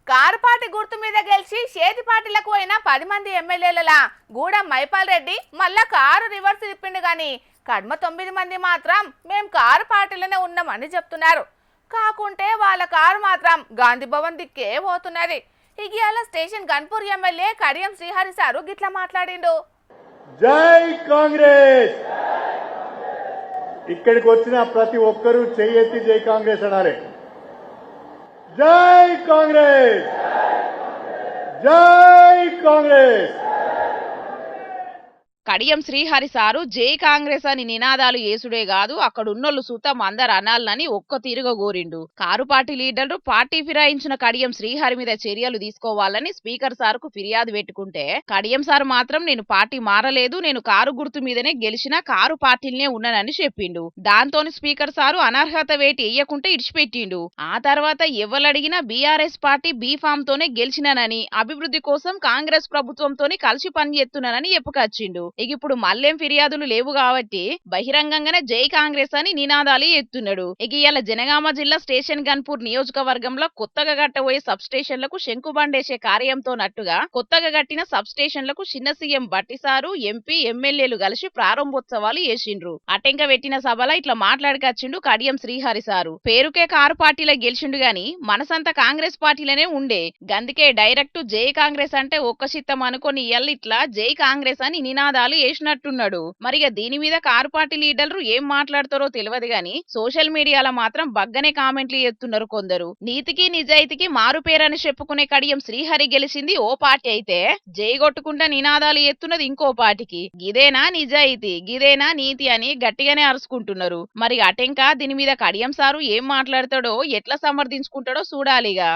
Car party గుర్తు మీద గెలిచి చేతి పార్టీలకు అయిన 10 మంది ఎమ్మెల్యేల గూడెం మైపాల్ రెడ్డి మళ్ళా కారు రివర్స్ తిప్పిండు గాని కడ్మ 9 మంది మాత్రం మేం కారు పార్టీలోనే ఉన్నామని చెప్తున్నారు. కాకుంటే వాళ్ళ కారు మాత్రం గాంధీ భవన్ దిక్కే పోతున్నది. ఇగియాల station Ghanpur MLA Kadiyam Srihari sir గిట్లా మాట్లాడిండు. జై కాంగ్రెస్. ఇక్కడికి వచ్చిన ప్రతి ఒక్కరూ చెయ్యెత్తి జై కాంగ్రెస్ అనాలి. జై కాంగ్రెస్, జై కాంగ్రెస్. కడియం శ్రీహరి సారు జై కాంగ్రెస్ అని నినాదాలు యేసుడే కాదు అక్కడున్నోళ్ళు సుతం అందరు అనాలని ఒక్క తీరుగా కోరిండు. కారు పార్టీ లీడర్లు పార్టీ ఫిరాయించిన కడియం శ్రీహరి మీద చర్యలు తీసుకోవాలని స్పీకర్ సార్కు ఫిర్యాదు పెట్టుకుంటే కడియం సార్ మాత్రం నేను పార్టీ మారలేదు, నేను కారు గుర్తు మీదనే గెలిచిన కారు పార్టీలనే ఉన్నానని చెప్పిండు. దాంతోని స్పీకర్ సారు అనర్హత వేటి వేయకుంటే ఇడిచిపెట్టిండు. ఆ తర్వాత ఎవరడిగినా బీఆర్ఎస్ పార్టీ బీ ఫామ్ తోనే గెలిచినానని, అభివృద్ధి కోసం కాంగ్రెస్ ప్రభుత్వంతోనే కలిసి పనిచేస్తున్నానని చెప్పుకొచ్చిండు. ఇప్పుడు మళ్ళేం ఫిర్యాదులు లేవు కాబట్టి బహిరంగంగానే జై కాంగ్రెస్ అని నినాదాలు ఎత్తున్నాడు. ఇవాళ జనగామ జిల్లా స్టేషన్ గన్పూర్ నియోజకవర్గంలో కొత్తగా కట్టబోయే సబ్ స్టేషన్లకు శంకుబండేసే కార్యంతో నట్టుగా కొత్తగా కట్టిన సబ్ స్టేషన్లకు చిన్న సీఎం బట్టిసారు, ఎంపీ, ఎమ్మెల్యేలు కలిసి ప్రారంభోత్సవాలు చేసిండ్రు. అటెంక పెట్టిన సభలో ఇట్లా మాట్లాడుకొచ్చిండు కడియం శ్రీహరి సారు. పేరుకే కారు పార్టీలో గెలిచిండు గాని మనసంతా కాంగ్రెస్ పార్టీలోనే ఉండే, గందుకే డైరెక్ట్ జై కాంగ్రెస్ అంటే ఒక్క చిత్తం అనుకొని ఇట్లా జై కాంగ్రెస్ అని నినాదాలు వేసినట్టున్నాడు. మరిగా దీని మీద కారు పార్టీ లీడర్లు ఏం మాట్లాడతారో తెలియదు గాని సోషల్ మీడియాలో మాత్రం బగ్గనే కామెంట్లు చేస్తున్నారు కొందరు. నీతికి నిజాయితీకి మారు పేరని చెప్పుకునే కడియం శ్రీహరి గెలిచింది ఓ పార్టీ అయితే జై కొట్టుకుంటా నినాదాలు ఎత్తున్నది ఇంకో పార్టీకి. గిదేనా నిజాయితీ, గిదేనా నీతి అని గట్టిగానే అరుచుకుంటున్నారు. మరి అటెంక దీని మీద కడియం సారు ఏం మాట్లాడతాడో, ఎట్లా సమర్థించుకుంటాడో చూడాలిగా.